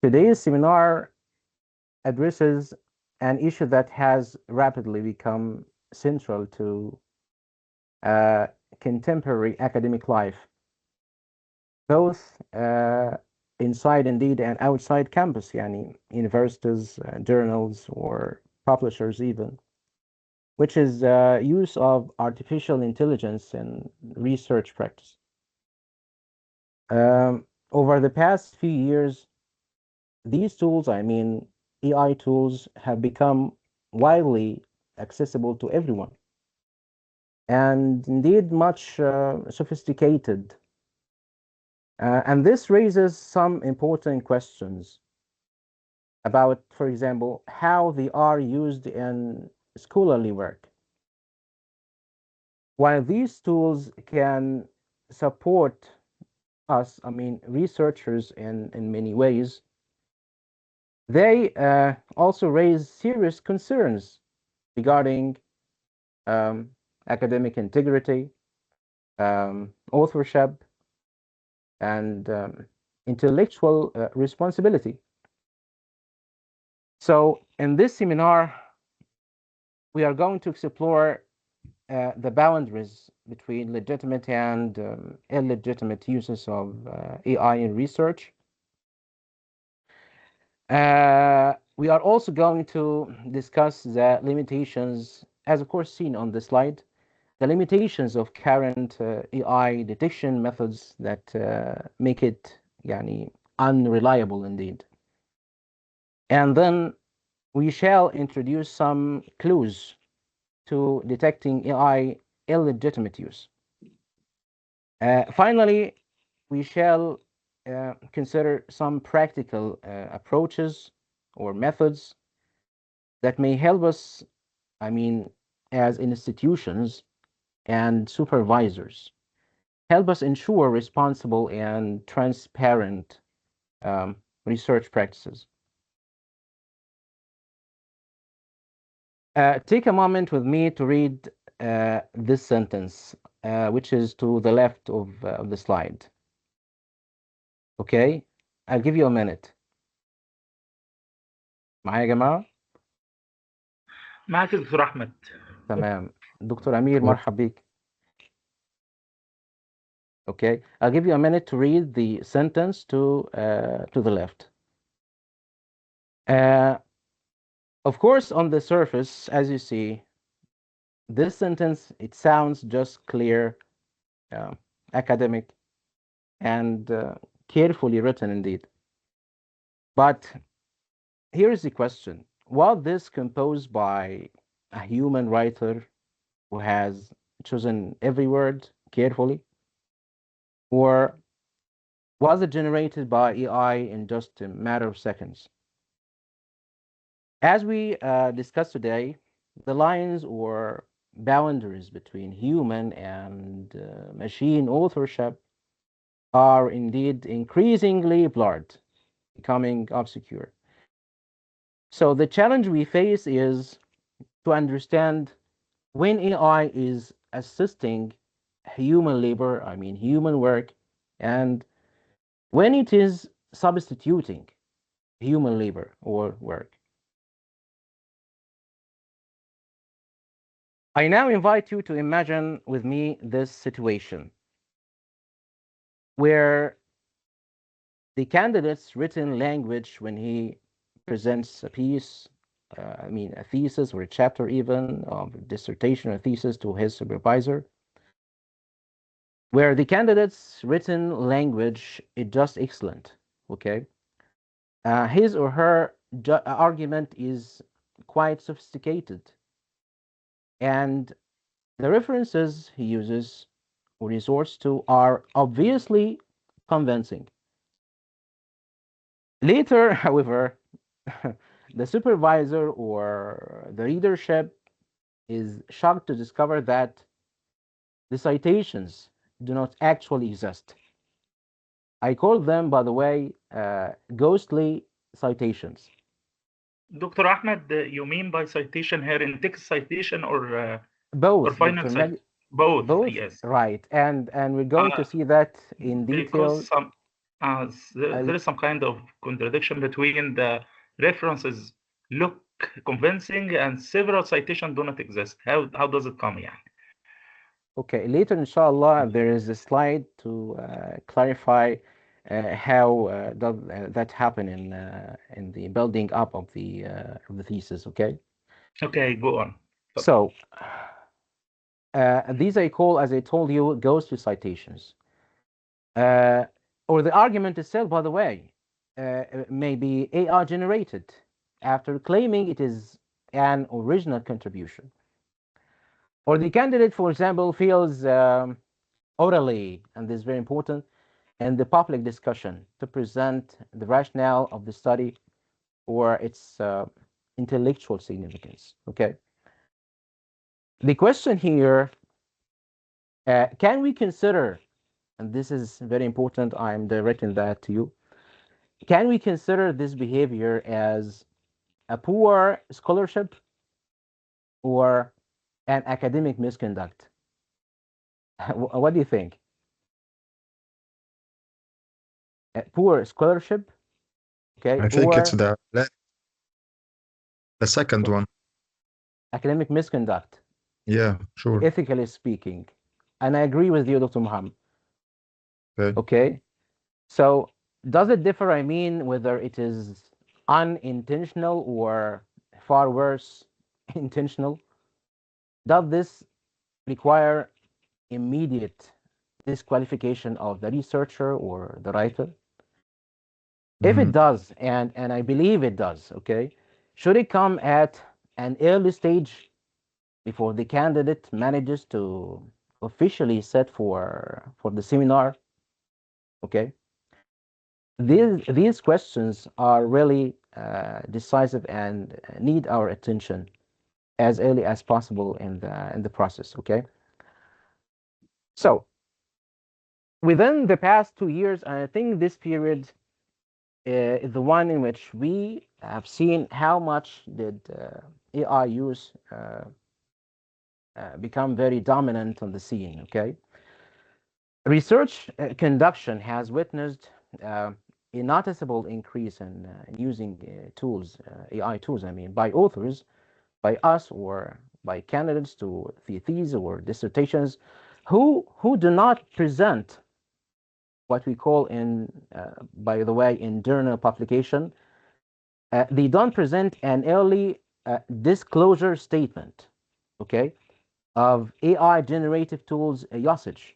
Today's seminar addresses an issue that has rapidly become central to contemporary academic life, both inside indeed and outside campus, yani universities, journals, or publishers even, which is use of artificial intelligence in research practice. Over the past few years, these tools, I mean AI tools, have become widely accessible to everyone, and indeed much sophisticated. And this raises some important questions about, for example, how they are used in scholarly work. While these tools can support us, I mean, researchers in many ways, they also raise serious concerns regarding academic integrity, authorship, and intellectual responsibility. So in this seminar, we are going to explore the boundaries between legitimate and illegitimate uses of AI in research. We are also going to discuss the limitations, as of course seen on the slide, the limitations of current AI detection methods that make it unreliable indeed. And then we shall introduce some clues to detecting AI illegitimate use. Finally, we shall consider some practical approaches or methods that may help us, I mean, as institutions and supervisors, help us ensure responsible and transparent research practices. Take a moment with me to read this sentence, which is to the left of the slide. Okay, I'll give you a minute. معايا يا جماعة؟ معك دكتور أحمد. تمام. دكتور أمير مرحب بيك. Okay, I'll give you a minute to read the sentence to the left. Of course, on the surface, as you see, this sentence, it sounds just clear, academic, and carefully written indeed. But here is the question. Was this composed by a human writer who has chosen every word carefully? Or was it generated by AI in just a matter of seconds? As we discussed today, the lines or boundaries between human and machine authorship are indeed increasingly blurred, becoming obscure. So the challenge we face is to understand when AI is assisting human labor, I mean human work, and when it is substituting human labor or work. I now invite you to imagine with me this situation where the candidate's written language when he presents a piece, I mean a thesis or a chapter even of a dissertation or thesis to his supervisor, where the candidate's written language is just excellent, okay? His or her argument is quite sophisticated, and the references he uses or resorts to are obviously convincing. Later, however, the supervisor or the readership is shocked to discover that the citations do not actually exist. I call them, by the way, ghostly citations. Dr. Ahmed, you mean by citation here in text citation or Both, final citation? Both, both, yes. right. And we're going to see that in detail. Because There is some kind of contradiction between the references look convincing and several citations do not exist. How does it come يعني? Okay, later, inshallah, there is a slide to clarify how does that happen in the building up of the thesis. Okay. Okay, go on. So these I call, as I told you, goes to citations, or the argument itself, by the way, may be AI generated after claiming it is an original contribution. Or the candidate, for example, feels orally, and this is very important, in the public discussion to present the rationale of the study or its intellectual significance. Okay. The question here, can we consider, and this is very important, I'm directing that to you, can we consider this behavior as a poor scholarship or an academic misconduct? What do you think? Poor scholarship, okay, I think it's or the second one. academic misconduct, Yeah, sure. ethically speaking. And I agree with you, Dr. Muhammad. Okay. Okay. So does it differ, I mean, whether it is unintentional or far worse, intentional? Does this require immediate disqualification of the researcher or the writer? If it does, and I believe it does, okay, should it come at an early stage before the candidate manages to officially set for the seminar? Okay. These questions are really decisive and need our attention as early as possible in the process. Okay. So within the past 2 years, I think this period is the one in which we have seen how much did AI use become very dominant on the scene. Okay. Research conduction has witnessed a noticeable increase in using tools, AI tools, I mean, by authors, by us, or by candidates to theses or dissertations who do not present what we call by the way, in journal publication, they don't present an early disclosure statement, okay, of AI generative tools usage.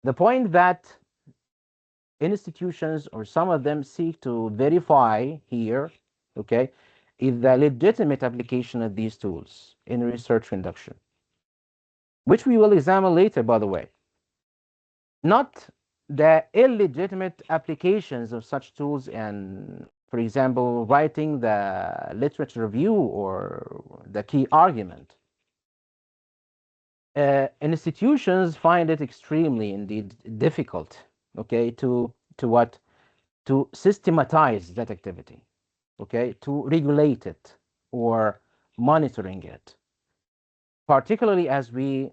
The point that institutions, or some of them, seek to verify here, okay, is the legitimate application of these tools in research conduction, which we will examine later, by the way. Not the illegitimate applications of such tools and, for example, writing the literature review or the key argument. Institutions find it extremely, indeed, difficult, okay, to systematize that activity, okay, to regulate it or monitoring it, particularly as we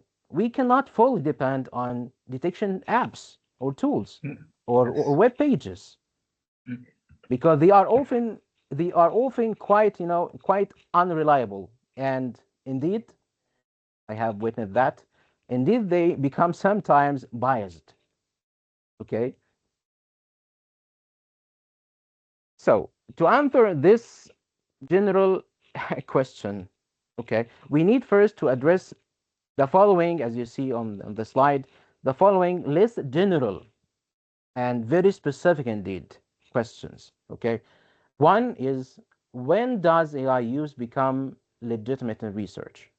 cannot fully depend on detection apps or tools or web pages, because they are often quite unreliable, and indeed I have witnessed that. Indeed, they become sometimes biased. Okay. So to answer this general question, okay, we need first to address the following, as you see on the slide, the following less general and very specific indeed questions. Okay. One is, when does AI use become legitimate in research?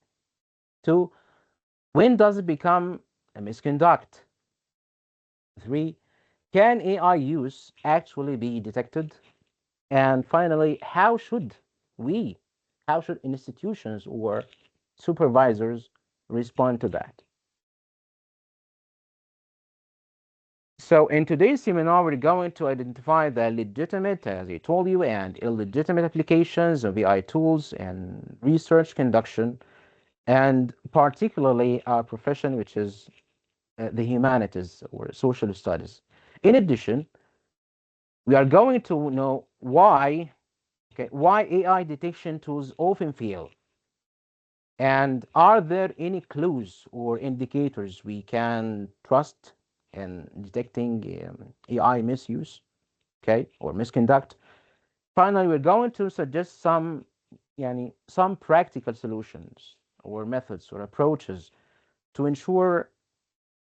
Two, when does it become a misconduct? Three, can AI use actually be detected? And finally, how should institutions or supervisors respond to that? So in today's seminar, we're going to identify the legitimate, as I told you, and illegitimate applications of AI tools and research conduction, and particularly our profession, which is the humanities or social studies. In addition, we are going to know why AI detection tools often fail. And are there any clues or indicators we can trust in detecting AI misuse, or misconduct? Finally, we're going to suggest some practical solutions or methods or approaches to ensure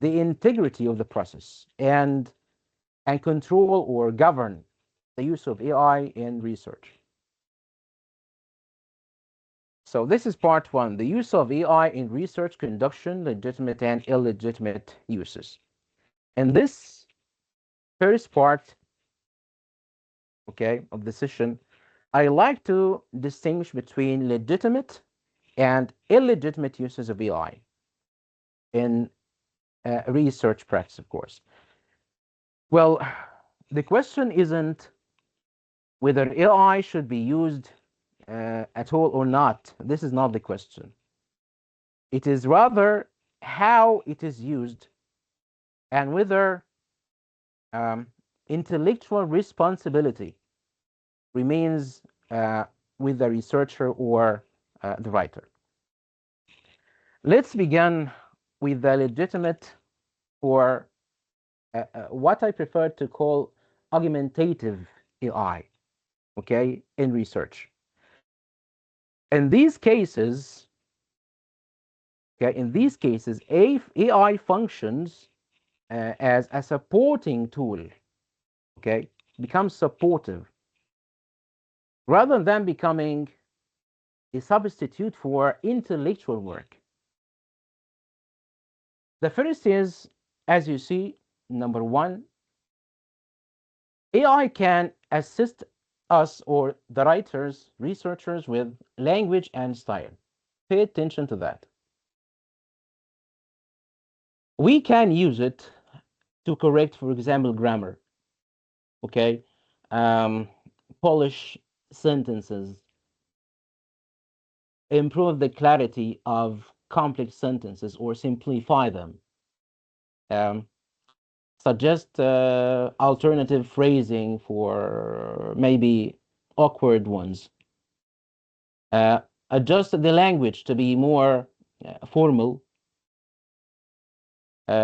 the integrity of the process and control or govern the use of AI in research. So this is part one, the use of AI in research conduction, legitimate and illegitimate uses. In this first part, of the session, I like to distinguish between legitimate and illegitimate uses of AI in research practice, of course. Well, the question isn't whether AI should be used at all or not. This is not the question. It is rather how it is used and whether intellectual responsibility remains with the researcher or the writer. Let's begin with the legitimate, or what I prefer to call augmentative AI, in research. In these cases, AI functions as a supporting tool, becomes supportive rather than becoming a substitute for intellectual work. The first is, as you see, number one, AI can assist us or the writers, researchers with language and style. Pay attention to that. We can use it to correct, for example, grammar, polish sentences, improve the clarity of complex sentences or simplify them, suggest alternative phrasing for maybe awkward ones, adjust the language to be more formal,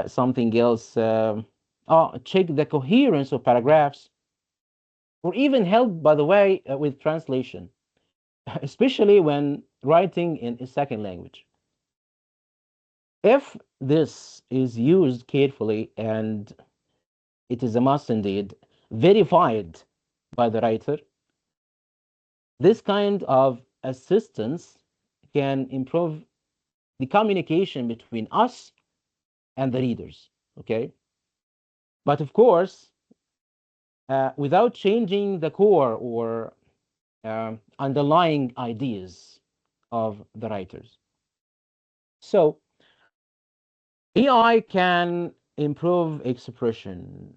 something else, check the coherence of paragraphs, or even help, by the way, with translation, especially when writing in a second language. If this is used carefully, and it is a must indeed, verified by the writer, this kind of assistance can improve the communication between us and the readers, But of course, without changing the core or underlying ideas of the writers. So AI can improve expression,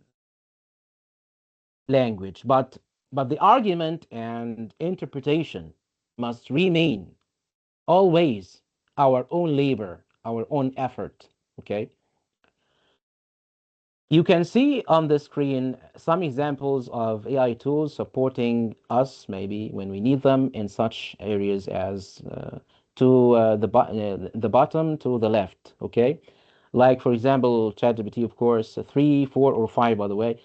language, but the argument and interpretation must remain always our own labor, our own effort, You can see on the screen some examples of AI tools supporting us, maybe when we need them, in such areas as the bottom to the left, Like, for example, ChatGPT, of course, 3, 4, or 5, by the way,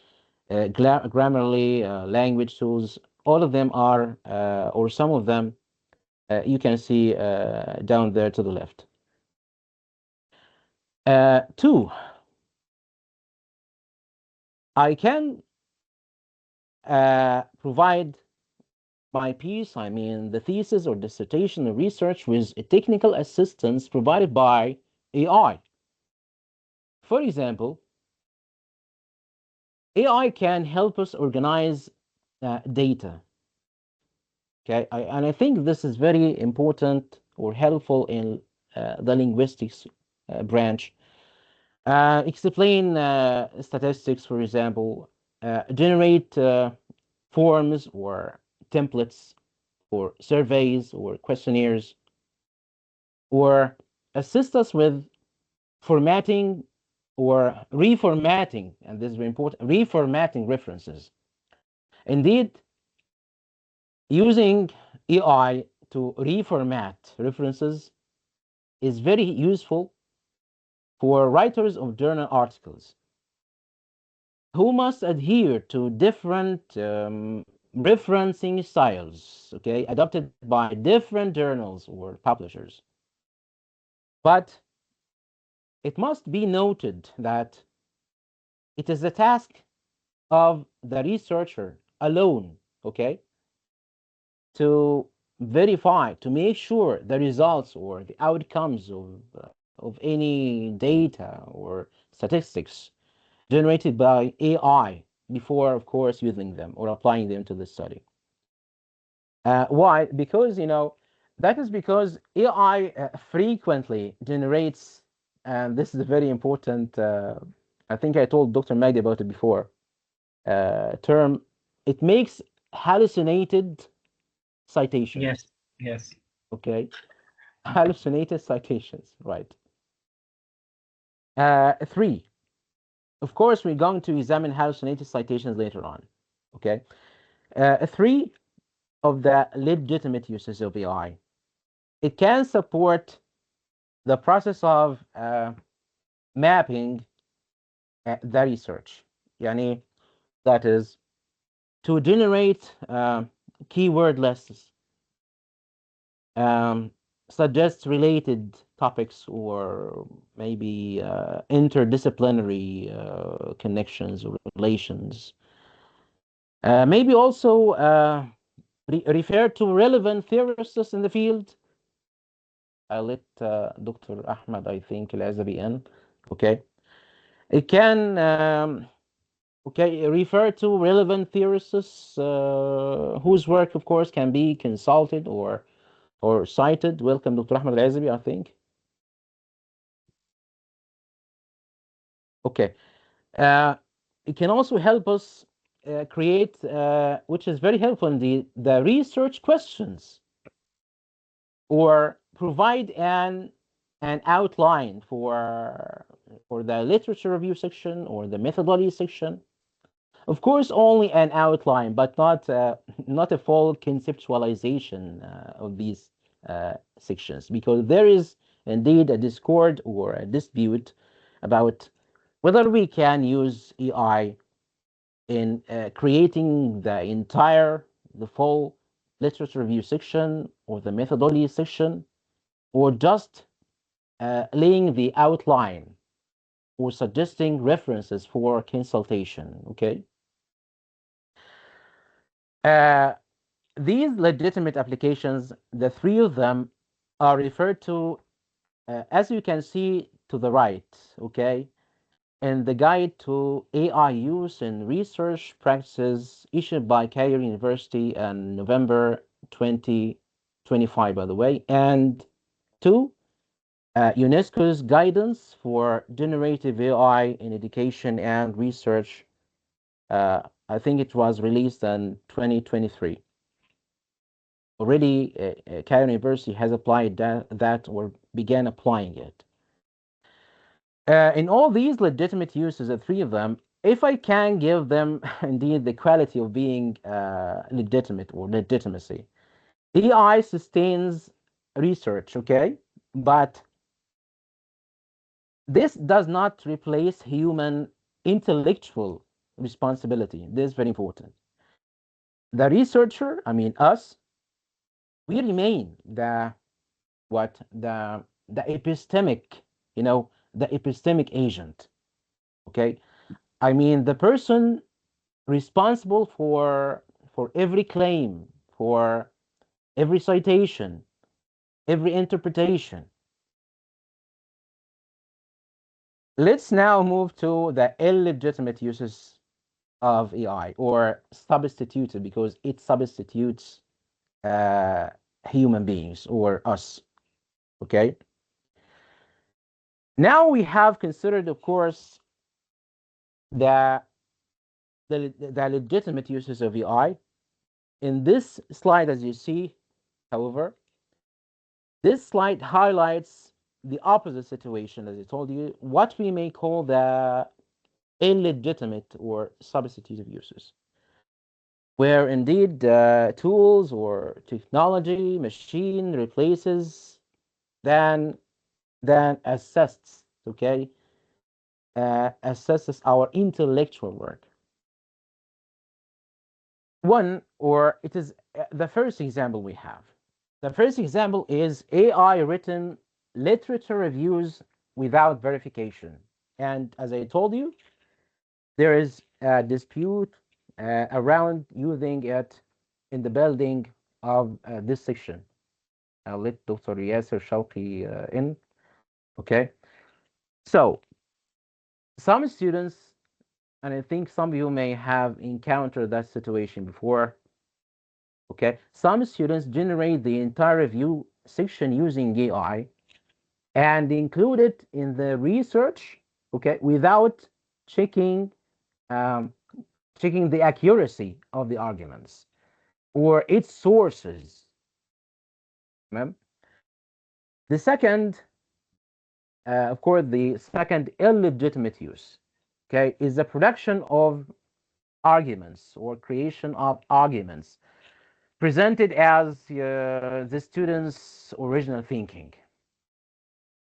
Grammarly, language tools, all of them are, or some of them, you can see down there to the left. 2, I can provide my piece, I mean the thesis or dissertation or research, with a technical assistance provided by AI. For example, AI can help us organize data. And I think this is very important or helpful in the linguistics branch. Explain statistics, for example, generate forms or templates or surveys or questionnaires, or assist us with formatting or reformatting, and this is very important, reformatting references. Indeed, using AI to reformat references is very useful for writers of journal articles who must adhere to different referencing styles, okay, adopted by different journals or publishers. But it must be noted that it is the task of the researcher alone, okay, to verify, to make sure the results or the outcomes of any data or statistics generated by AI before, of course, using them or applying them to the study. Why? Because, that is because AI frequently generates, and this is very important, I think I told Dr. Magdi about it before, term, it makes hallucinated citations. Yes, yes. Okay, hallucinated citations, right. 3, of course, we're going to examine hallucinated citations later on, okay. 3 of the legitimate uses of AI. It can support the process of mapping the research. Yani, that is to generate keyword lists, suggest related topics or maybe interdisciplinary connections or relations. Maybe also refer to relevant theorists in the field. I let Dr. Ahmed, I think, العزبي in. Okay. It can refer to relevant theorists whose work, of course, can be consulted or cited. Welcome, Dr. Ahmed العزبي, I think. Okay. It can also help us create, which is very helpful indeed, the research questions, or provide an outline for the literature review section or the methodology section. Of course, only an outline, but not a full conceptualization of these sections, because there is indeed a discord or a dispute about whether we can use AI in creating the full literature review section or the methodology section, or just laying the outline or suggesting references for consultation, okay? These legitimate applications, the 3 of them, are referred to, as you can see to the right, okay, in the Guide to AI Use in Research Practices, issued by Cairo University in November 2025, by the way, and 2, UNESCO's Guidance for Generative AI in Education and Research. I think it was released in 2023. Already, Cairo University has applied that or began applying it. In all these legitimate uses, the 3 of them, if I can give them indeed the quality of being legitimate or legitimacy, AI sustains research, okay? But this does not replace human intellectual responsibility. This is very important. The researcher, I mean us, we remain the epistemic, the epistemic agent, okay? I mean, the person responsible for every claim, for every citation, every interpretation. Let's now move to the illegitimate uses of AI, or substituted, because it substitutes human beings or us, okay? Now we have considered, of course, the legitimate uses of AI. In this slide, as you see, however, this slide highlights the opposite situation, as I told you, what we may call the illegitimate or substitutive uses, where indeed tools or technology, machine replaces than assists, okay, assesses our intellectual work. One, or it is the first example we have. The first example is AI written literature reviews without verification. And as I told you, there is a dispute around using it in the building of this section. I'll let Dr. Yasser Shawqi in. Okay. So some students, and I think some of you may have encountered that situation before. Okay. Some students generate the entire review section using AI and include it in the research, okay, without checking checking the accuracy of the arguments or its sources. The second, of course, the second illegitimate use, okay, is the production of arguments or creation of arguments presented as the student's original thinking.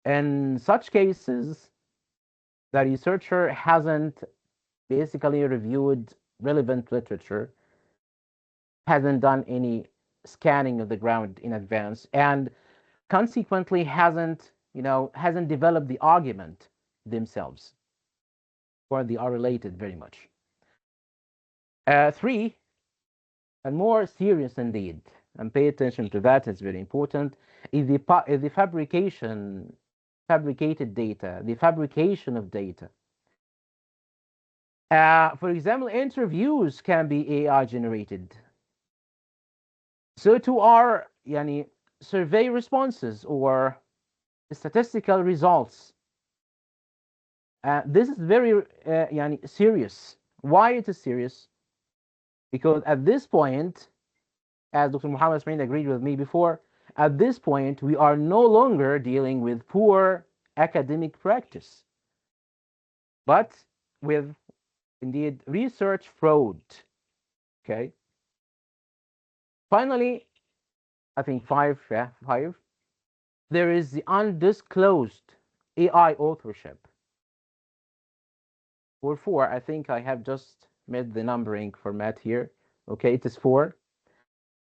In such cases, the researcher hasn't basically reviewed relevant literature, hasn't done any scanning of the ground in advance, and consequently hasn't developed the argument themselves, or they are related very much. Three, and more serious indeed, and pay attention to that, it's very important, is the fabricated data, the fabrication of data. For example, interviews can be AI generated. So too are survey responses or statistical results. This is very serious. Why it is serious? Because at this point, as Dr. Muhammad Ismail agreed with me before, at this point, we are no longer dealing with poor academic practice, but with, indeed, research fraud, okay? Finally, I think five, there is the undisclosed AI authorship. Or four, I think I have just made the numbering format here, okay? It is four.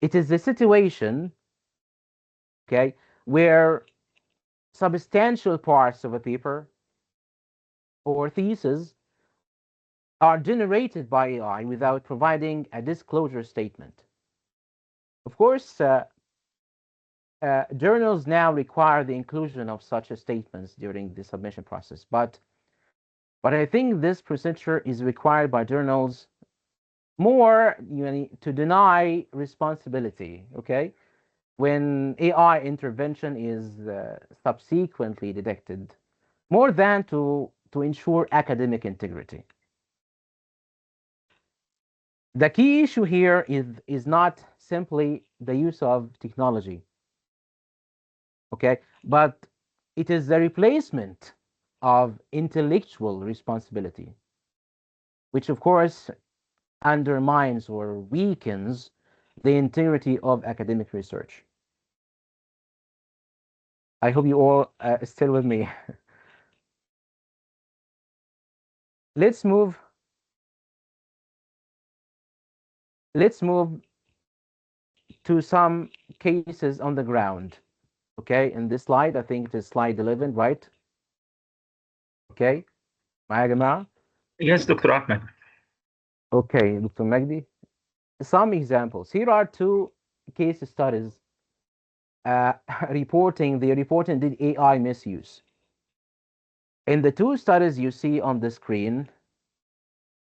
It is the situation, okay, where substantial parts of a paper or thesis are generated by AI without providing a disclosure statement. Of course, journals now require the inclusion of such statements during the submission process, but I think this procedure is required by journals more to deny responsibility, okay, when AI intervention is subsequently detected, more than to ensure academic integrity. The key issue here is not simply the use of technology, okay, but it is the replacement of intellectual responsibility, which of course undermines or weakens the integrity of academic research. I hope you all are still with me. Let's move to some cases on the ground. Okay, in this slide, I think it is slide 11, right? Okay, معايا يا جماعة? Yes, Dr. Ahmed. Okay, Dr. Magdi. Some examples. Here are two case studies reporting the AI misuse. In the two studies you see on the screen,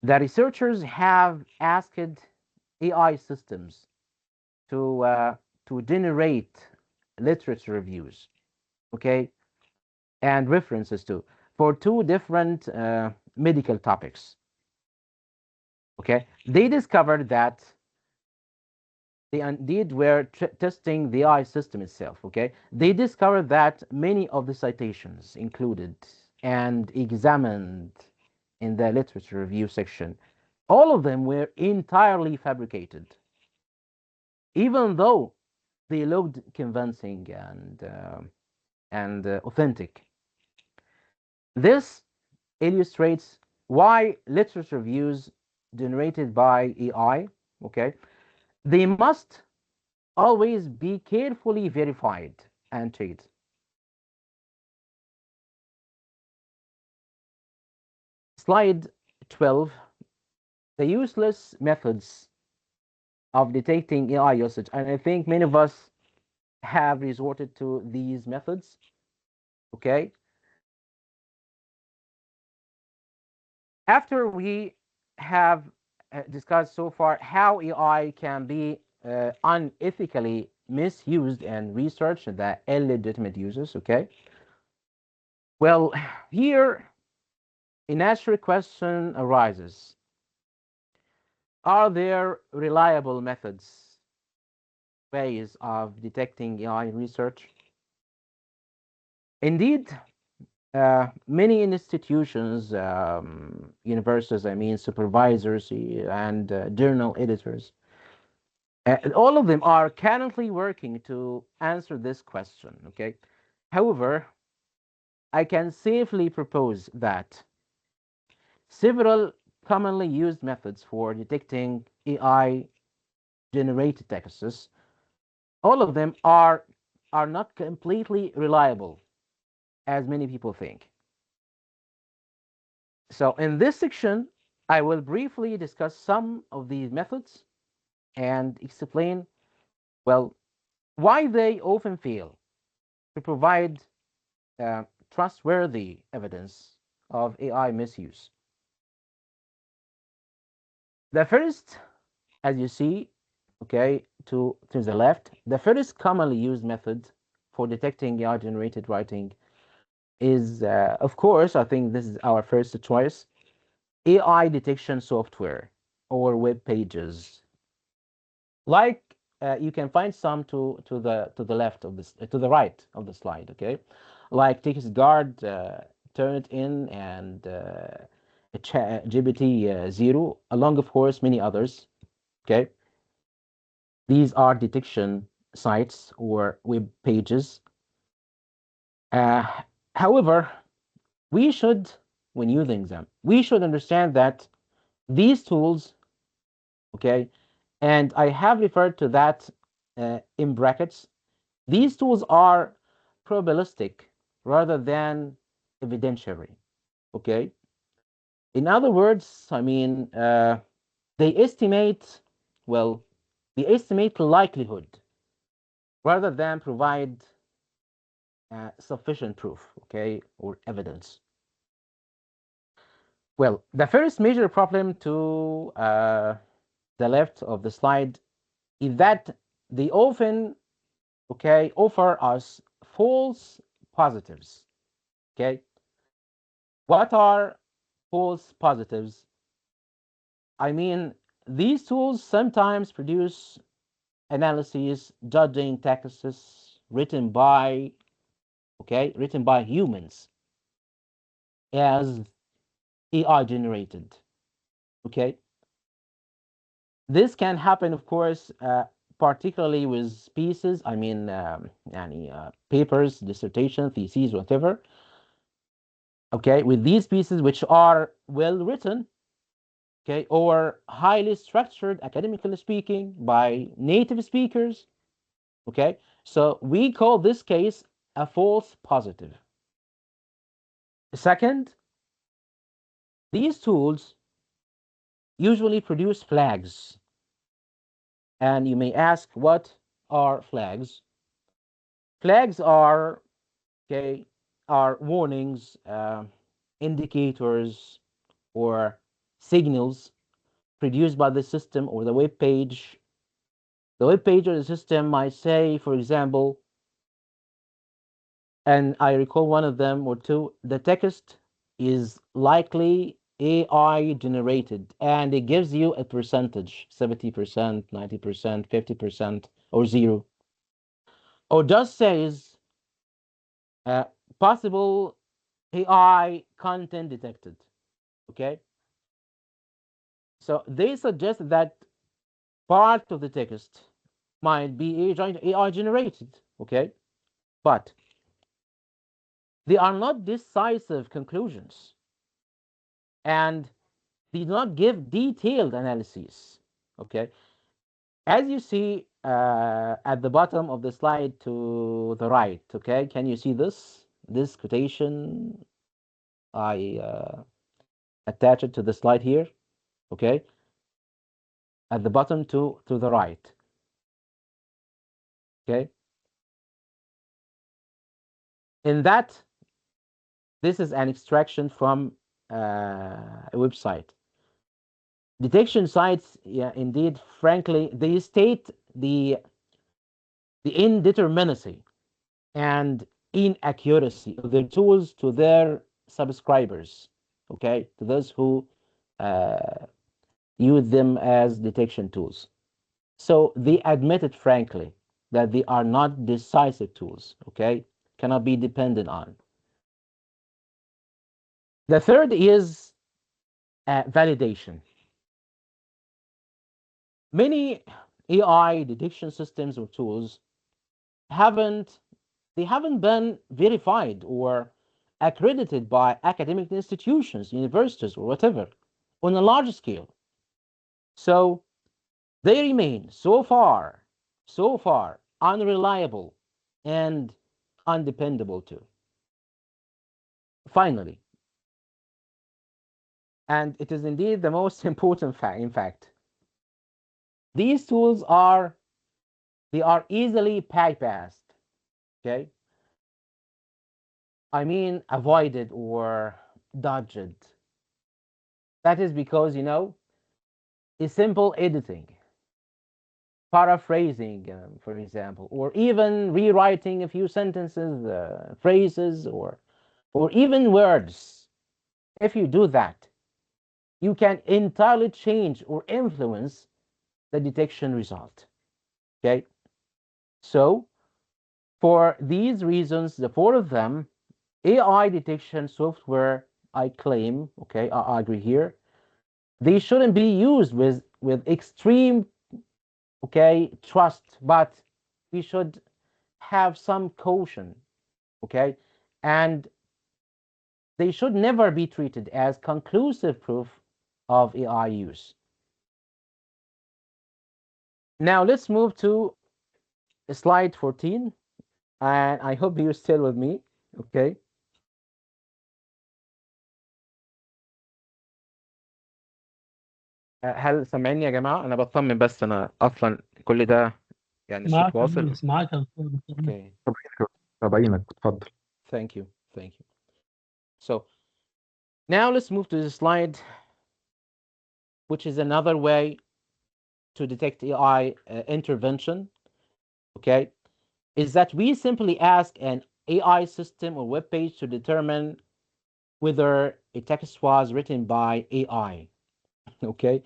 the researchers have asked AI systems to generate literature reviews, okay, and references for two different medical topics. Okay, they discovered that they indeed were testing the AI system itself, okay? They discovered that many of the citations included and examined in the literature review section, all of them were entirely fabricated, even though they looked convincing and authentic. This illustrates why literature reviews generated by AI, okay, they must always be carefully verified and checked. Slide 12, the useless methods of detecting AI usage. And I think many of us have resorted to these methods, okay? After we have discussed so far how AI can be unethically misused and researched, the illegitimate users, okay? Well, here a natural question arises. Are there reliable methods, ways of detecting AI research? Indeed, many institutions, universities, I mean, supervisors and journal editors, all of them are currently working to answer this question, okay? However, I can safely propose that several commonly used methods for detecting AI generated texts, all of them are not completely reliable, as many people think. So in this section, I will briefly discuss some of these methods and explain, well, why they often fail to provide trustworthy evidence of AI misuse. The first, as you see, okay, to the left, the first commonly used method for detecting AI-generated writing is, of course, I think this is our first choice, AI detection software or web pages. Like you can find some to the left of this, to the right of the slide, okay? Like TextGuard, Turnitin, and GPT Zero, along of course many others, okay? These are detection sites or web pages. However, we should, when using them, we should understand that these tools, okay, and I have referred to that in brackets, these tools are probabilistic rather than evidentiary, okay? In other words, I mean, they estimate, well, they estimate likelihood rather than provide sufficient proof, okay, or evidence. Well, the first major problem to the left of the slide is that they often, okay, offer us false positives, okay? What are false positives? I mean, these tools sometimes produce analyses judging texts written by, okay, written by humans as AI generated, okay? This can happen, of course, particularly with pieces, I mean, papers, dissertation, theses, whatever, okay, with these pieces which are well written, okay, or highly structured, academically speaking, by native speakers, okay? So we call this case a false positive. Second, these tools usually produce flags. And you may ask, what are flags? Flags are, okay, are warnings, indicators, or signals produced by the system or the web page. The web page or the system might say, for example, and I recall one of them or two, the text is likely AI generated, and it gives you a percentage, 70%, 90%, 50%, or 0. Or just says possible AI content detected. Okay? So they suggest that part of the text might be AI generated. Okay? But they are not decisive conclusions, and they do not give detailed analyses. Okay? As you see at the bottom of the slide to the right, okay, can you see this quotation? I attach it to the slide here, okay, at the bottom to the right, okay. In that, this is an extraction from a website. Detection sites, yeah, indeed, frankly, they state the indeterminacy and inaccuracy of their tools to their subscribers, okay, to those who use them as detection tools. So they admitted frankly that they are not decisive tools, okay, cannot be depended on. The third is validation. Many AI detection systems or tools haven't been verified or accredited by academic institutions, universities, or whatever on a large scale. So they remain so far unreliable and undependable too. Finally, and it is indeed the most important fact, in fact, these tools are easily bypassed, okay? I mean avoided or dodged. That is because, you know, a simple editing, paraphrasing, for example, or even rewriting a few sentences, phrases, or even words. If you do that, you can entirely change or influence the detection result. Okay? So, for these reasons, the four of them, AI detection software, I claim, okay, I agree here, they shouldn't be used with extreme, okay, trust, but we should have some caution, okay, and they should never be treated as conclusive proof of AI use. Now let's move to slide 14, and I hope you're still with me, okay. هل سامعيني يا جماعة؟ أنا بطمن بس أنا أصلا كل ده يعني الصوت معاك يا واصل. مهندس، معاك يا دكتور. Okay, تابعينك اتفضل. thank you. So now let's move to the slide, which is another way to detect AI intervention, okay, is that we simply ask an AI system or web page to determine whether a text was written by AI, okay.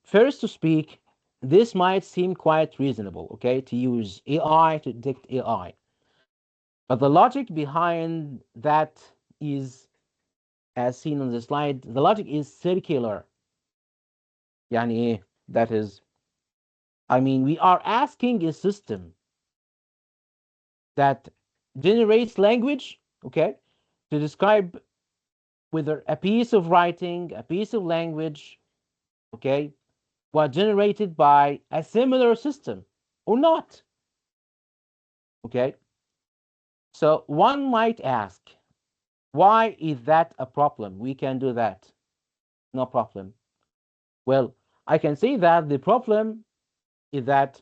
First to speak, this might seem quite reasonable, okay, to use AI to detect AI. But the logic behind that is, as seen on the slide, the logic is circular. يعني إيه? That is, I mean, we are asking a system that generates language, okay, to describe whether a piece of writing, a piece of language, okay, was generated by a similar system or not, okay. So one might ask, why is that a problem? We can do that, no problem. Well, I can say that the problem is that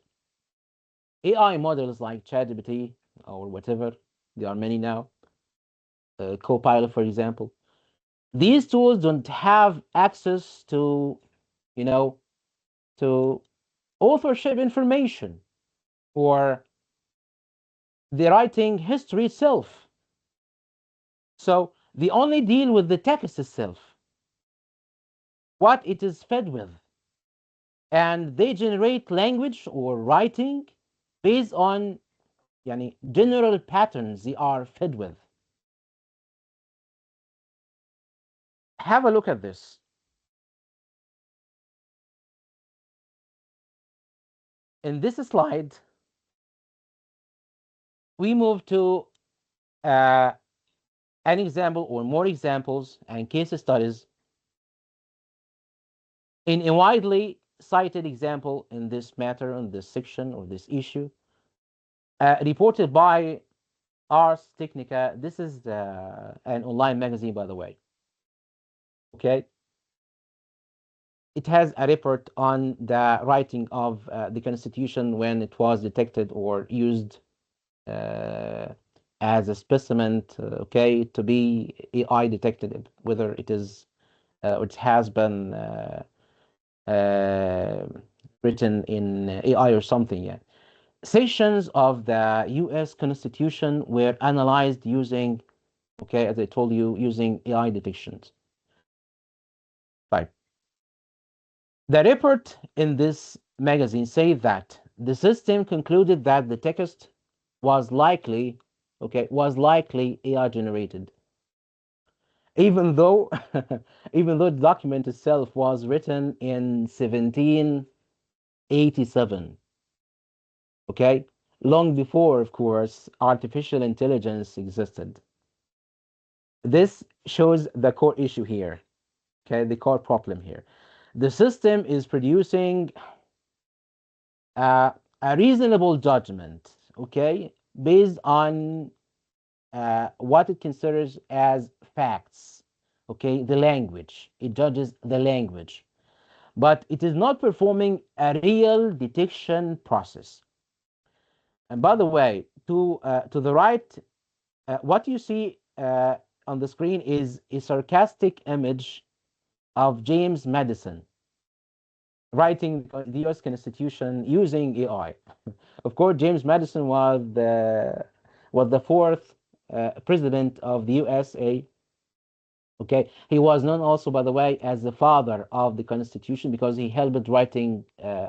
AI models like ChatGPT or whatever, there are many now, Copilot, for example, these tools don't have access to, you know, to authorship information or the writing history itself. So They only deal with the text itself, what it is fed with, and they generate language or writing based on general patterns they are fed with. Have a look at this. In this slide, we move to an example or more examples and case studies in a widely cited example in this matter, in this section or this issue, reported by Ars Technica. This is an online magazine, by the way. Okay. It has a report on the writing of the Constitution when it was detected or used as a specimen, okay, to be AI detected, whether it is it has been written in AI or something. Yeah, sections of the U.S. Constitution were analyzed using, okay, as I told you, using AI detections. Right. The report in this magazine said that the system concluded that the text was likely, okay, was likely AI generated, even though even though the document itself was written in 1787, okay, long before, of course, artificial intelligence existed. This shows the core issue here, okay, the core problem here. The system is producing a reasonable judgment, okay, based on what it considers as facts, okay, the language. It judges the language, but it is not performing a real detection process. And by the way, to the right, what you see on the screen is a sarcastic image of James Madison writing the U.S. Constitution using AI. Of course, James Madison was the fourth president of the USA. Okay, he was known also, by the way, as the father of the Constitution because he helped writing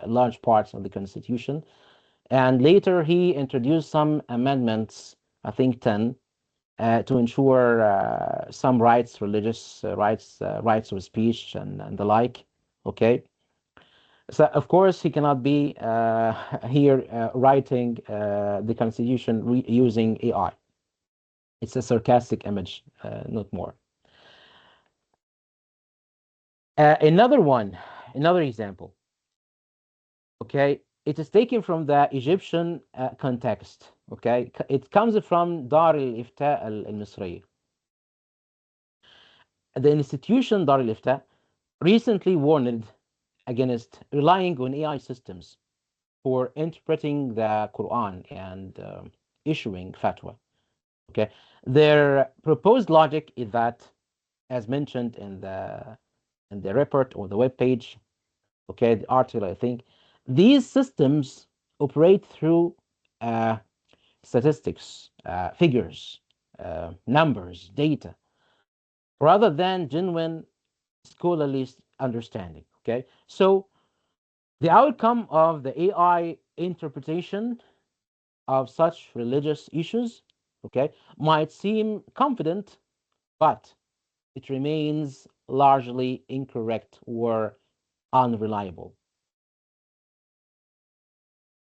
large parts of the Constitution. And later he introduced some amendments, I think 10, to ensure some rights, religious rights, rights of speech, and the like. Okay. So of course he cannot be here writing the Constitution using AI. It's a sarcastic image, not more. Another example. Okay, it is taken from the Egyptian context. Okay, it comes from Dar al-Ifta al-Misri. The institution Dar al-Ifta recently warned against relying on AI systems for interpreting the Quran and issuing fatwa. Okay, their proposed logic is that, as mentioned in the report or the web page, okay, the article, I think, these systems operate through statistics, figures, numbers, data, rather than genuine scholarly understanding. Okay, so the outcome of the AI interpretation of such religious issues, okay, might seem confident, but it remains largely incorrect or unreliable.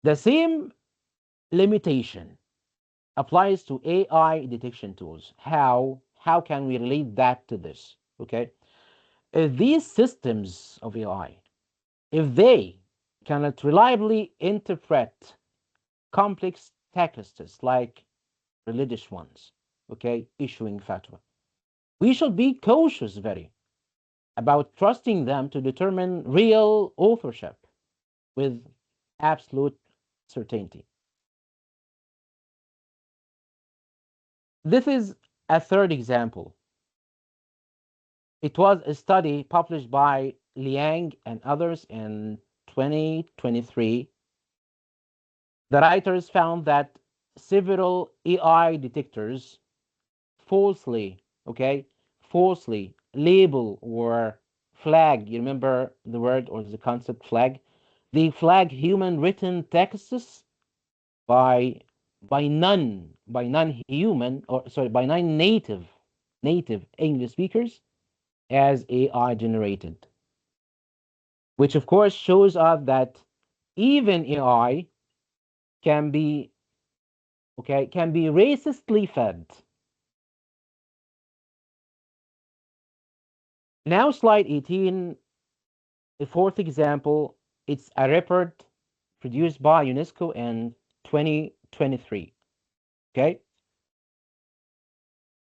The same limitation applies to AI detection tools. How can we relate that to this? Okay, if these systems of AI, if they cannot reliably interpret complex texts like religious ones, okay, issuing fatwa, we should be cautious very about trusting them to determine real authorship with absolute certainty. This is a third example. It was a study published by Liang and others in 2023. The writers found that several AI detectors falsely, okay, falsely label or flag, you remember the word or the concept flag? They flag human written texts by non-human, or sorry, by non-native English speakers as AI generated, which of course shows us that even AI can be racistly fed. Now slide 18, the fourth example, it's a report produced by UNESCO in 2023. Okay?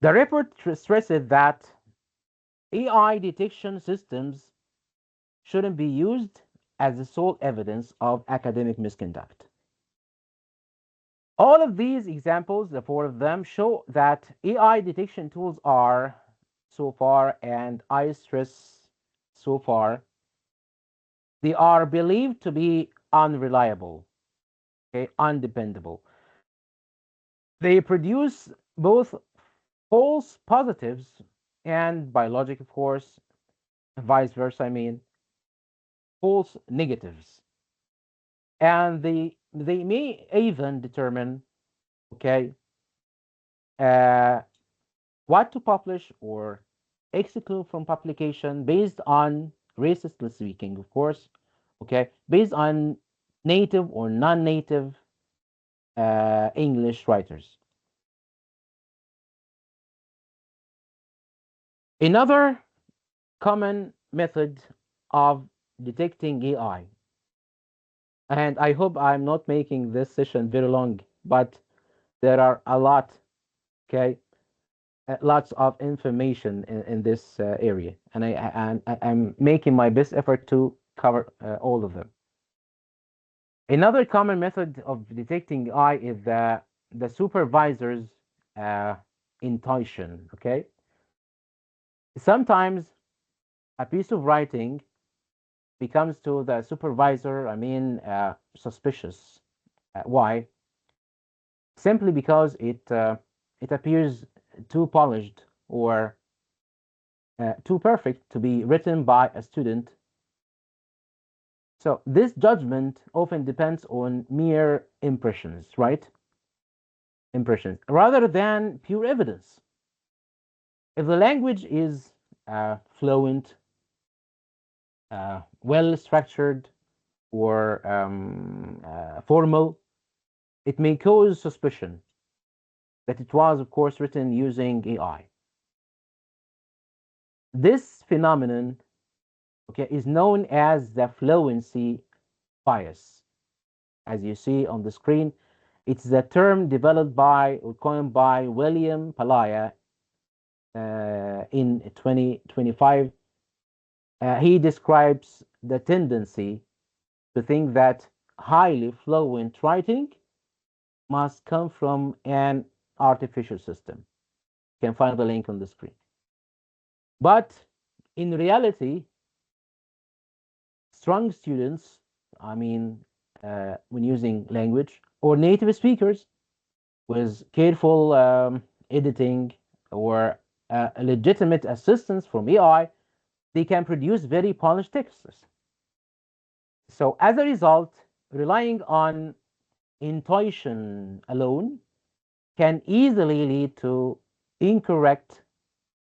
The report stresses that AI detection systems shouldn't be used as the sole evidence of academic misconduct. All of these examples, the four of them, show that AI detection tools are, so far, and I stress so far, they are believed to be unreliable, okay, undependable. They produce both false positives and, by logic, of course, vice versa, I mean, false negatives. And they may even determine, okay, what to publish or exclude from publication based on, racistly speaking, of course, okay, based on native or non-native English writers. Another common method of detecting AI, and I hope I'm not making this session very long, but there are a lot, okay, lots of information in this area, and I'm making my best effort to cover all of them. Another common method of detecting AI is the supervisor's intuition, okay? Sometimes a piece of writing becomes to the supervisor, suspicious. Why? Simply because it appears too polished or too perfect to be written by a student. So this judgment often depends on mere impressions, right? Impressions, rather than pure evidence. If the language is fluent, well structured, or formal, it may cause suspicion that it was, of course, written using AI. This phenomenon, okay, is known as the fluency bias. As you see on the screen, it's the term developed by or coined by William Palaya in 2025. He describes the tendency to think that highly fluent writing must come from an artificial system. You can find the link on the screen. But in reality, strong students, when using language, or native speakers with careful editing or legitimate assistance from AI, they can produce very polished texts. So as a result, relying on intuition alone can easily lead to incorrect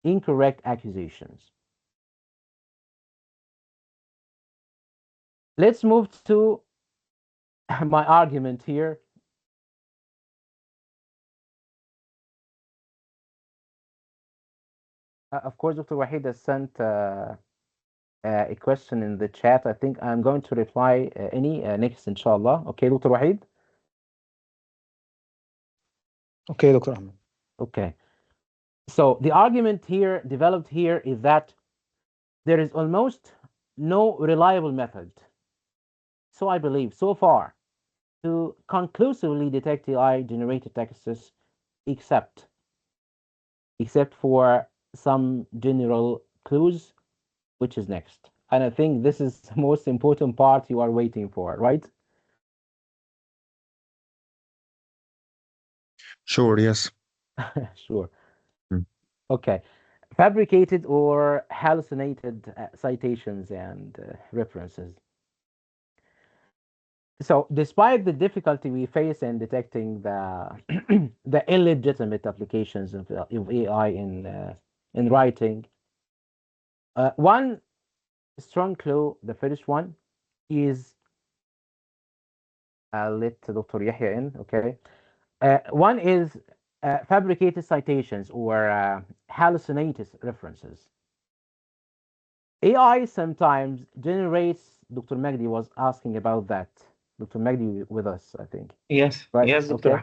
accusations. Let's move to my argument here. Of course, Dr. Wahid has sent a question in the chat. I think I'm going to reply any next, inshallah. Okay, Dr. Wahid? Okay, Dr. Ahmed. Okay. So the argument here developed here is that there is almost no reliable method, so I believe, so far, to conclusively detect AI-generated texts, except for some general clues, which is next. And I think this is the most important part you are waiting for, right? Sure, yes. Sure. Mm. Okay. fabricated or hallucinated citations and references. So, despite the difficulty we face in detecting the the illegitimate applications of AI in writing, one strong clue, the first one, is let Dr. Yahya in. Okay, one is fabricated citations or hallucinated references. AI sometimes generates. Dr. Magdi was asking about that. Dr. Magdi with us, I think. Yes, Right. yes, Dr. Okay.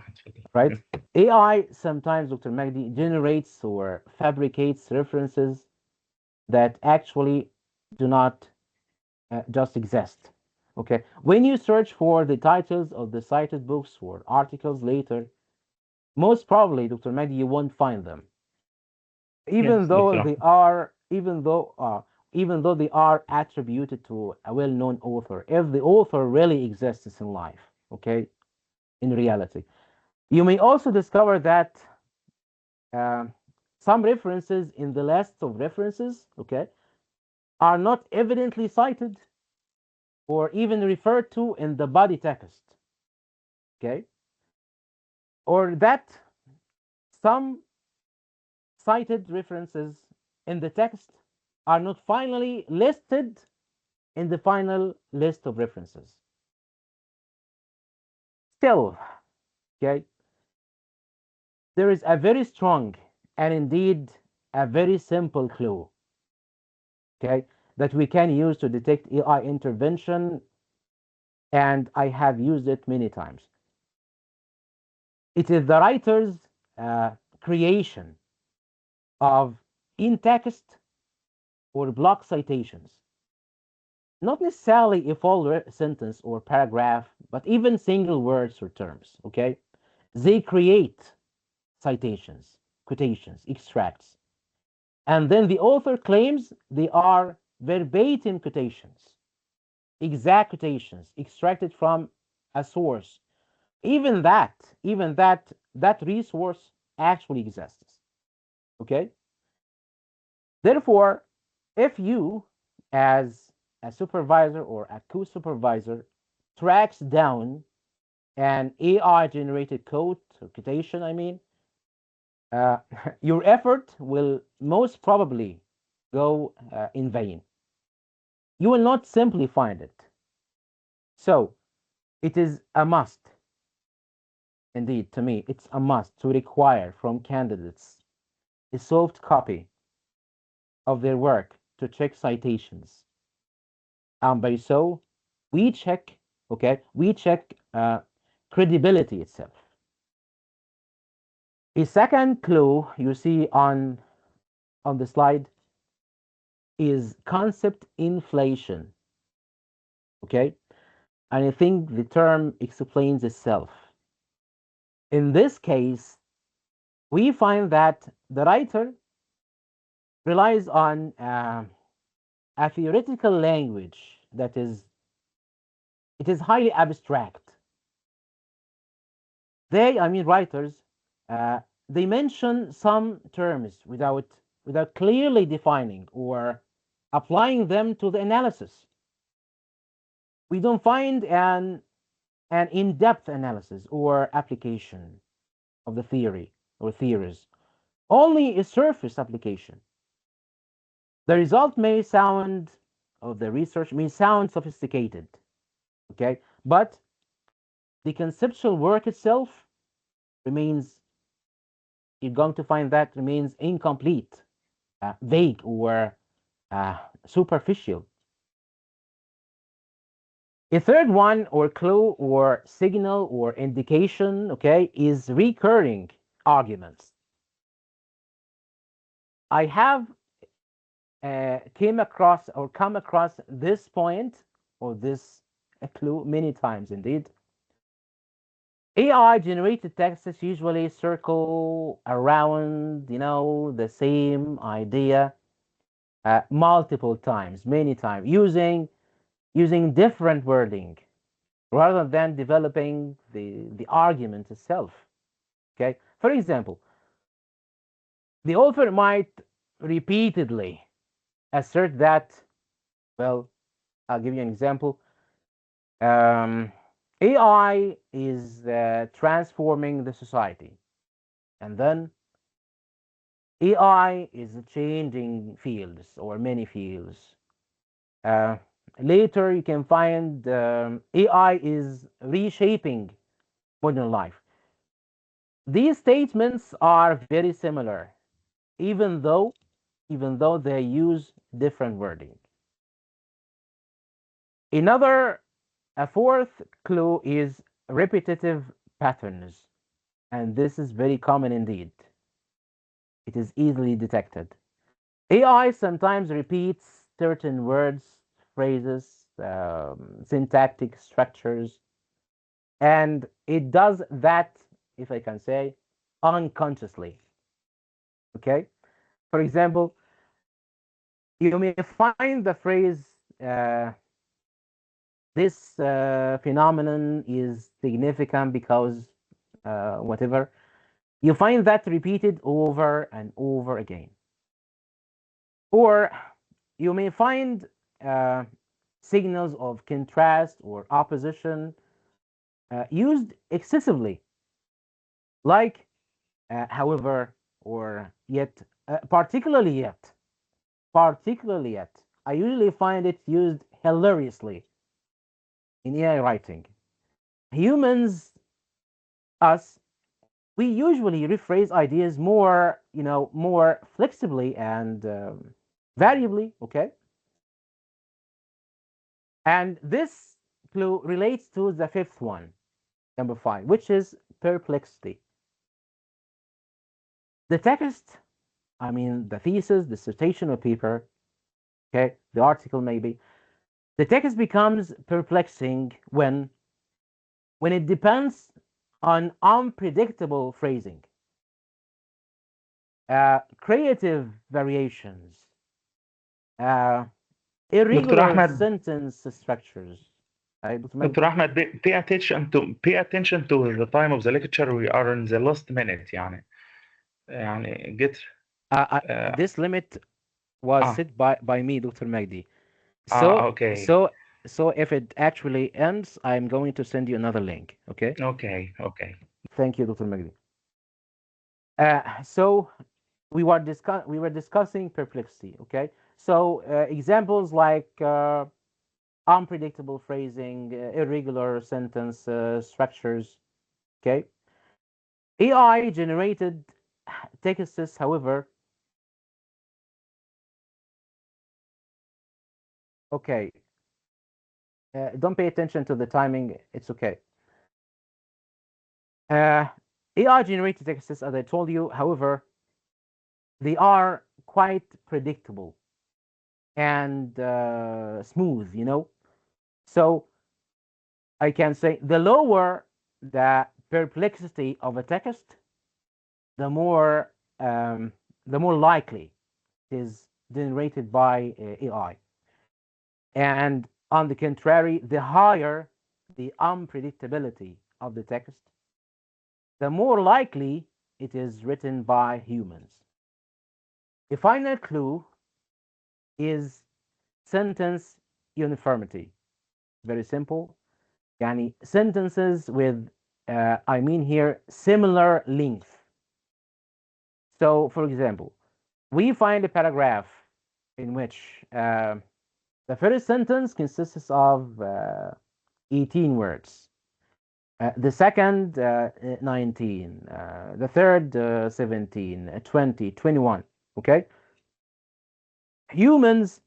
Right. AI sometimes, Dr. Magdi, generates or fabricates references that actually do not just exist. Okay. When you search for the titles of the cited books or articles later, most probably, Dr. Magdi, you won't find them, even Yes, though Dr. they are, even though they are attributed to a well-known author, if the author really exists in life. Okay. In reality, you may also discover that uh, some references in the list of references, okay, are not evidently cited or even referred to in the body text, okay, or that some cited references in the text are not finally listed in the final list of references. Still, okay, there is a very strong and indeed a very simple clue, okay, that we can use to detect AI intervention, and I have used it many times. It is the writer's creation of in-text or block citations. Not necessarily a full sentence or paragraph, but even single words or terms, okay? They create citations, quotations, extracts. And then the author claims they are verbatim quotations, exact quotations extracted from a source. That resource actually exists. Okay. Therefore, if you, as a supervisor or a co-supervisor, tracks down an AI-generated code or quotation, I mean, uh, your effort will most probably go in vain. You will not simply find it. So it is a must. Indeed, to me, it's a must to require from candidates a soft copy of their work to check citations. And by so, we check, okay, we check credibility itself. A second clue you see on the slide is concept inflation, okay? And I think the term explains itself. In this case, we find that the writer relies on a theoretical language that is highly abstract. I mean writers, uh, they mention some terms without clearly defining or applying them to the analysis. We don't find an in-depth analysis or application of the theory or theories, only a surface application. The result may sound, of the research may sound sophisticated, okay, but the conceptual work itself remains, you're going to find that remains incomplete, vague, or superficial. A third one, or clue, or signal, or indication, okay, is recurring arguments. I have come across this point or this clue many times indeed. AI generated texts usually circle around, the same idea multiple times, many times, using different wording rather than developing the argument itself. Okay. For example, the author might repeatedly assert that, well, I'll give you an example. AI is transforming the society, and then AI is changing fields or many fields. Later, you can find AI is reshaping modern life. These statements are very similar, even though they use different wording. A fourth clue is repetitive patterns, and this is very common indeed. It is easily detected. AI sometimes repeats certain words, phrases, syntactic structures, and it does that, if I can say, unconsciously. Okay? For example, you may find the phrase, this phenomenon is significant because whatever. You find that repeated over and over again. Or you may find signals of contrast or opposition used excessively, like however, or yet, particularly yet. I usually find it used hilariously in AI writing. Humans, us, we usually rephrase ideas more, more flexibly and variably, okay? And this clue relates to the fifth one, number 5, which is perplexity. The text, I mean the thesis, dissertation or paper, okay, the article maybe, the text becomes perplexing when it depends on unpredictable phrasing, creative variations, Dr. irregular Ahmed, sentence structures. Dr. Ahmed, pay attention to the time of the lecture. We are in the last minute. يعني get This limit was ah set by me, Dr. Magdi. So okay, so if it actually ends, I'm going to send you another link. Okay. okay. Thank you, Dr. Magdi. So we were discussing perplexity. Okay. So examples like unpredictable phrasing, irregular sentence structures. Okay. AI generated texts, however. Okay. Don't pay attention to the timing. It's okay. AI generated texts, as I told you, however, they are quite predictable and smooth, So I can say the lower the perplexity of a text, the more likely it is generated by AI. And on the contrary, the higher the unpredictability of the text, the more likely it is written by humans. A final clue is sentence uniformity. Very simple. Yani sentences with, I mean here, similar length. So, for example, we find a paragraph in which the first sentence consists of 18 words. The second, 19. The third, 17, 20, 21. Okay? Humans,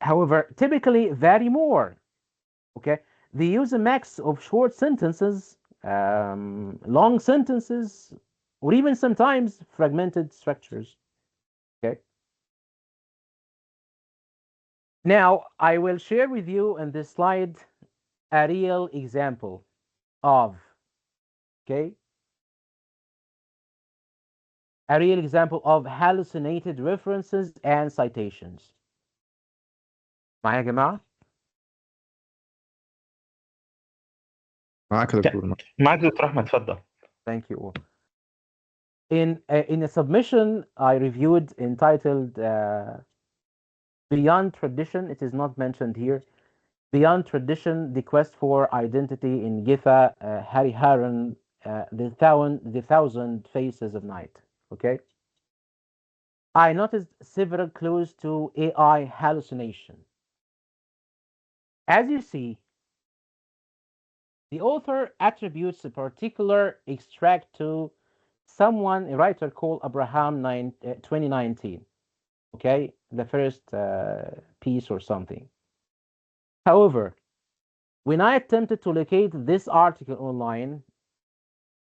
however, typically vary more. Okay? They use a mix of short sentences, long sentences, or even sometimes fragmented structures. Okay? Now, I will share with you in this slide a real example of, okay, a real example of hallucinated references and citations. معايا يا جماعة؟ معاك يا دكتور. معاك دكتور احمد، اتفضل. Thank you all. In a submission I reviewed entitled Beyond Tradition, it is not mentioned here. Beyond Tradition, the Quest for Identity in Githa Hariharan, the Thousand Faces of Night. Okay. I noticed several clues to AI hallucination. As you see, the author attributes a particular extract to someone, a writer called Abraham 2019. Okay, the first piece or something. However, when I attempted to locate this article online,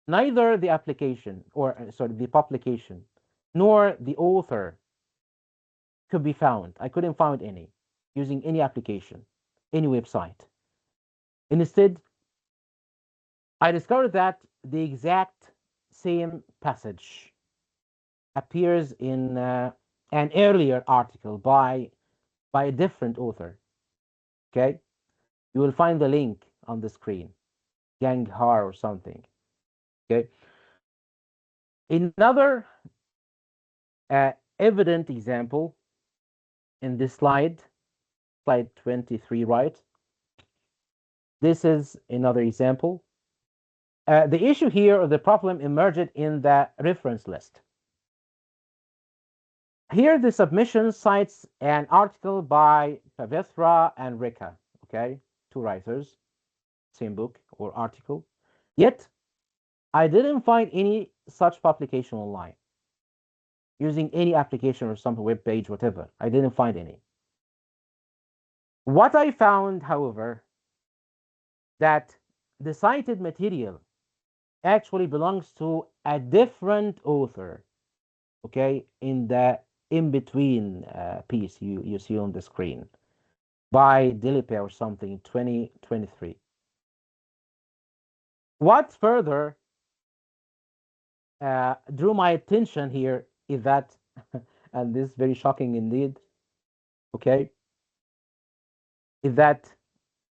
neither the application, or sorry, the publication, nor the author could be found. I couldn't find any using any application, any website. Instead, I discovered that the exact same passage appears in an earlier article by a different author. Okay, you will find the link on the screen, Ganghar or something. Okay, another evident example in this slide 23, right? This is another example. The issue here, or the problem, emerged in the reference list. Here, the submission cites an article by Pavithra and Rekha, okay, two writers, same book or article. Yet, I didn't find any such publication online using any application or some web page, whatever. I didn't find any. What I found, however, that the cited material actually belongs to a different author, okay, in the in-between piece you see on the screen by Dilipe or something, 2023. What further drew my attention here is that, and this is very shocking indeed, okay, is that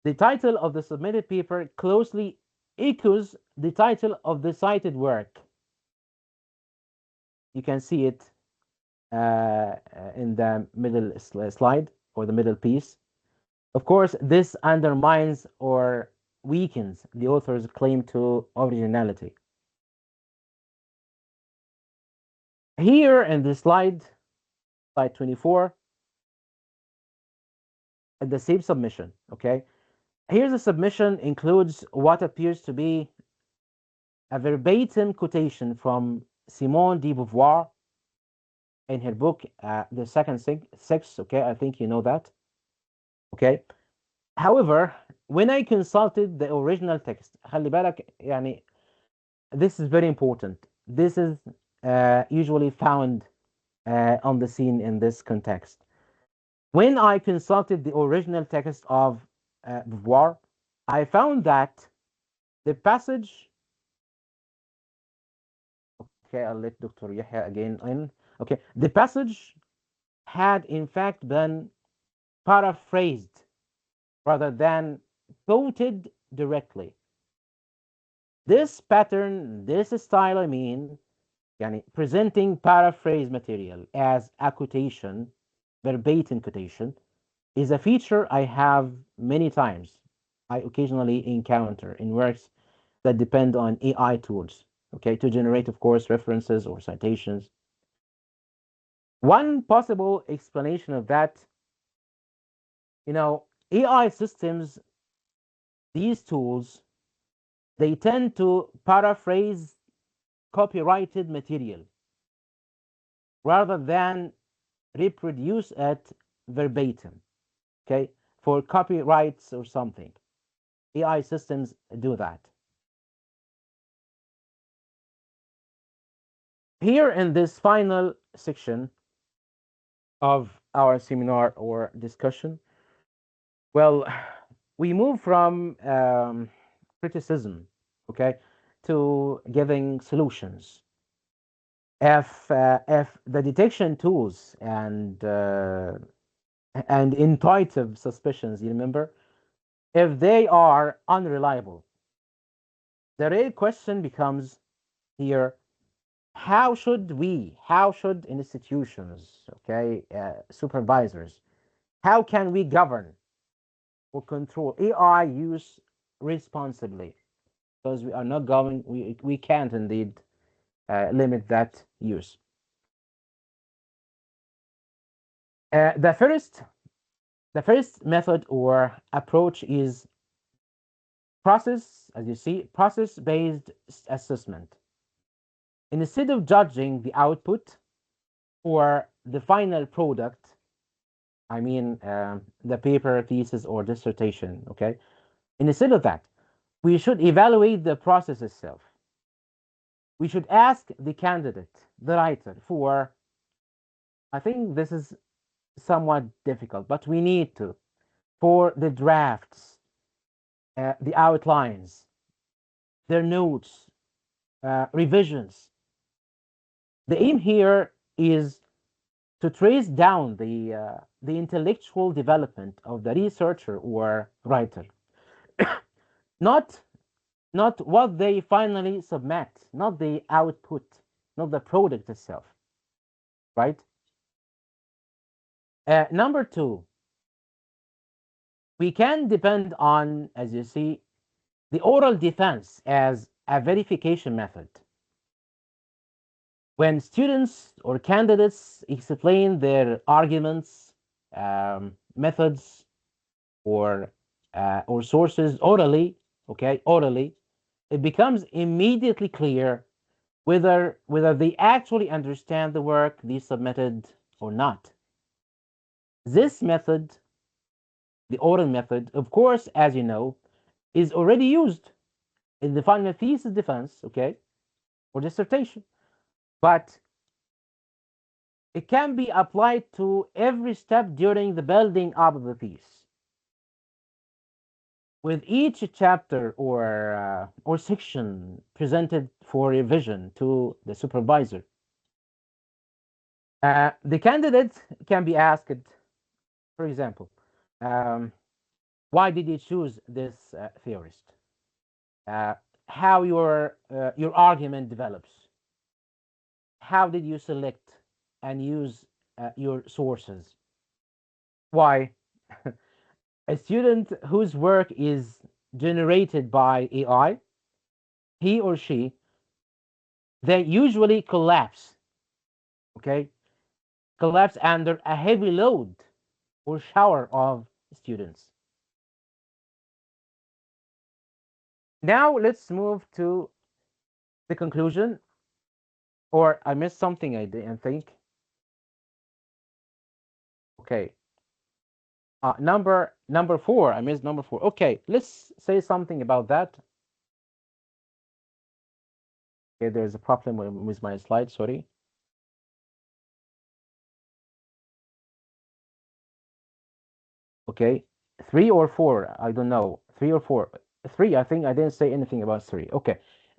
the title of the submitted paper closely echoes the title of the cited work. You can see it in the middle slide or the middle piece. Of course, this undermines or weakens the author's claim to originality. Here in this slide 24, the same submission, okay? Here's a submission includes what appears to be a verbatim quotation from Simone de Beauvoir in her book, The Second Sex, okay? I think you know that, okay? However, when I consulted the original text, خلي بالك يعني, this is very important. This is usually found on the scene in this context. When I consulted the original text of Beauvoir, I found that the passage, okay, I'll let Dr. Yahya again in. Okay, the passage had in fact been paraphrased rather than quoted directly. This pattern, this style, I mean, yani presenting paraphrase material as a quotation, verbatim quotation, is a feature I have many times. I occasionally encounter in works that depend on AI tools, okay, to generate, of course, references or citations. One possible explanation of that, AI systems, these tools, they tend to paraphrase copyrighted material rather than reproduce it verbatim, okay, for copyrights or something. AI systems do that. Here in this final section of our seminar or discussion, well, we move from criticism, okay, to giving solutions. If the detection tools and intuitive suspicions, you remember, if they are unreliable, the real question becomes here, how should institutions, okay, supervisors, how can we govern or control AI use responsibly? Because we are not going, we can't indeed limit that use. The first method or approach is process, as you see, process-based assessment. Instead of judging the output or the final product, I mean the paper, thesis, or dissertation, okay? Instead of that, we should evaluate the process itself. We should ask the candidate, the writer, for, I think this is somewhat difficult, but we need to, for the drafts, the outlines, their notes, revisions. The aim here is to trace down the intellectual development of the researcher or writer, not what they finally submit, not the output, not the product itself, right? Number two, we can depend on, as you see, the oral defense as a verification method. When students or candidates explain their arguments, methods, or sources orally, okay, orally, it becomes immediately clear whether they actually understand the work they submitted or not. This method, the oral method, of course, as you know, is already used in the final thesis defense, okay, or dissertation, but it can be applied to every step during the building up of the thesis. With each chapter or section presented for revision to the supervisor, the candidate can be asked, for example, why did you choose this theorist? How your argument develops? How did you select and use your sources? Why? A student whose work is generated by AI, he or she, they usually collapse, okay? Collapse under a heavy load or shower of students. Now let's move to the conclusion. Or I missed something, I didn't think. Okay. Number four. I missed number four. Okay, let's say something about that. Okay, there's a problem with my slide. Sorry. Okay, 3 or 4. I don't know. 3 or 4. 3. I think I didn't say anything about 3. Okay.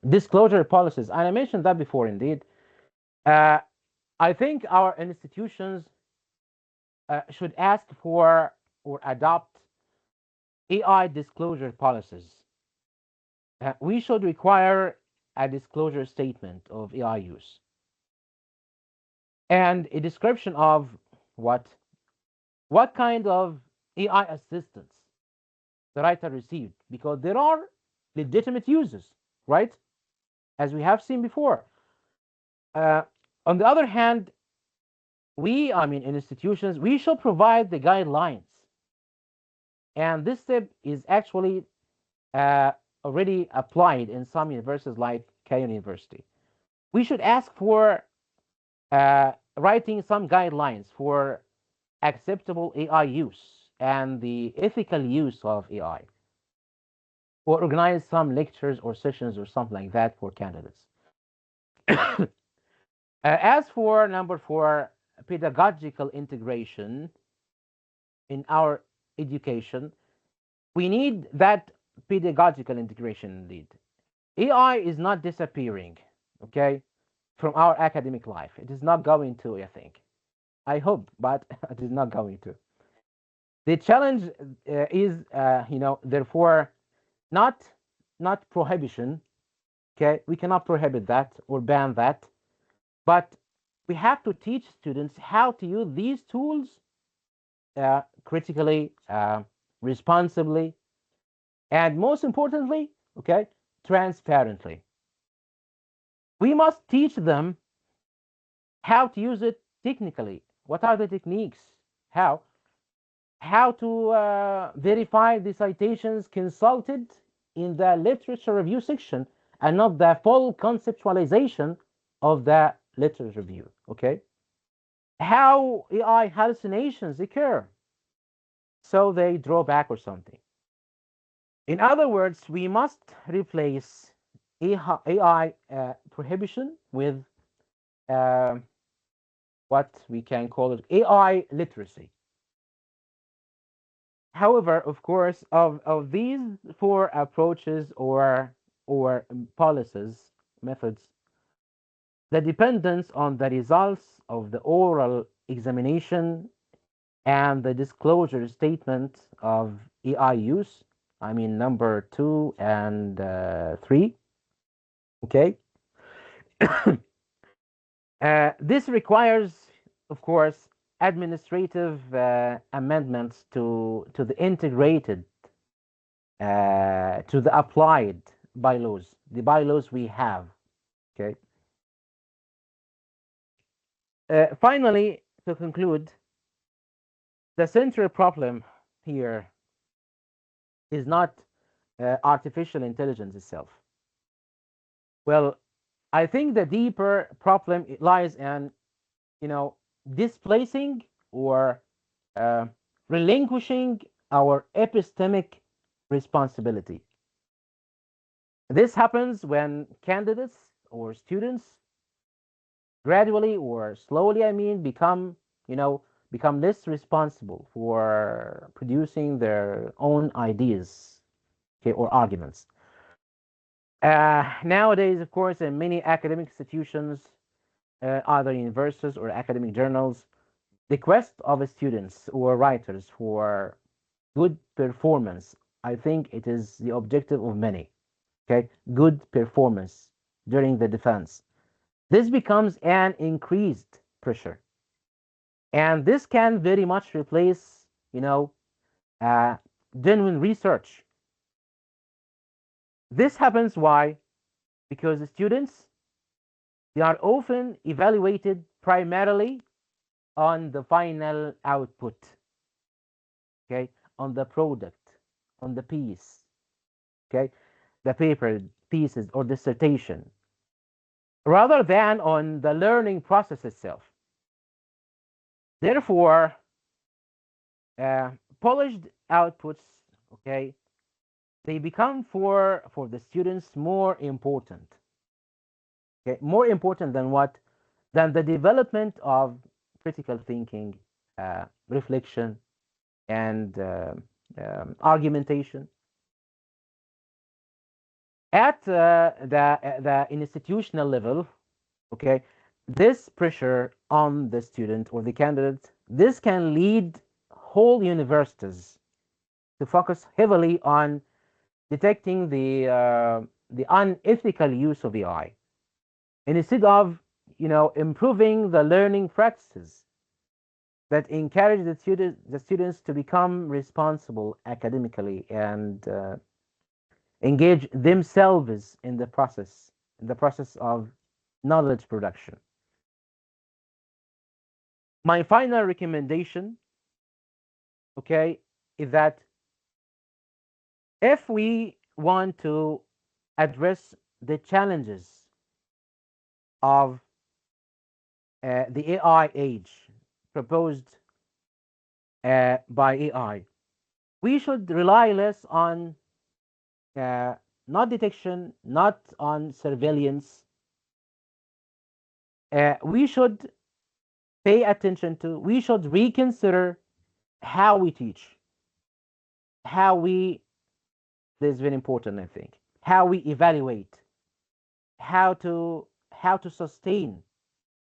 Disclosure policies. And I mentioned that before, indeed. I think our institutions should ask for or adopt AI disclosure policies. We should require a disclosure statement of AI use and a description of what kind of AI assistance the writer received, because there are legitimate uses, right? As we have seen before. On the other hand, in institutions, we should provide the guidelines. And this step is actually already applied in some universities like Cairo University. We should ask for writing some guidelines for acceptable AI use and the ethical use of AI, or organize some lectures or sessions or something like that for candidates. As for number 4, pedagogical integration in our education, we need that pedagogical integration indeed. AI is not disappearing, okay, from our academic life. It is not going to, I think. I hope, but it is not going to. The challenge is, therefore, not prohibition. Okay, we cannot prohibit that or ban that, But we have to teach students how to use these tools critically, responsibly, and most importantly, okay, transparently. We must teach them how to use it technically. What are the techniques? How? How to verify the citations consulted in the literature review section and not the full conceptualization of the literature review, okay? How AI hallucinations occur, so they draw back or something. In other words, we must replace AI prohibition with what we can call it AI literacy. However, of course, of these four approaches or policies, methods, the dependence on the results of the oral examination and the disclosure statement of AI use, I mean number 2 and 3, okay? This requires, of course, administrative amendments to the integrated, to the applied bylaws, the bylaws we have, okay? Finally, to conclude, the central problem here is not artificial intelligence itself. Well, I think the deeper problem lies in, displacing or relinquishing our epistemic responsibility. This happens when candidates or students gradually or slowly, become less responsible for producing their own ideas, okay, or arguments. Nowadays, of course, in many academic institutions, either universities or academic journals, the quest of students or writers for good performance, I think it is the objective of many, okay? Good performance during the defense. This becomes an increased pressure. And this can very much replace, genuine research. This happens why? Because the students, they are often evaluated primarily on the final output, okay, on the product, on the piece, okay, the paper, thesis, or dissertation, rather than on the learning process itself. Therefore, polished outputs, okay, they become for the students more important. Okay, more important than what? Than the development of critical thinking, reflection, and argumentation. At the institutional level, okay, this pressure on the student or the candidate, this can lead whole universities to focus heavily on detecting the unethical use of AI, and instead of improving the learning practices that encourage the students to become responsible academically and engage themselves in the process of knowledge production. My final recommendation, okay, is that if we want to address the challenges of the AI age proposed by AI, we should rely less on not detection, not on surveillance. We should pay attention to, we should reconsider how we teach, this is very important, I think, how we evaluate, how to sustain,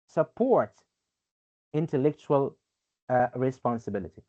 support intellectual responsibility.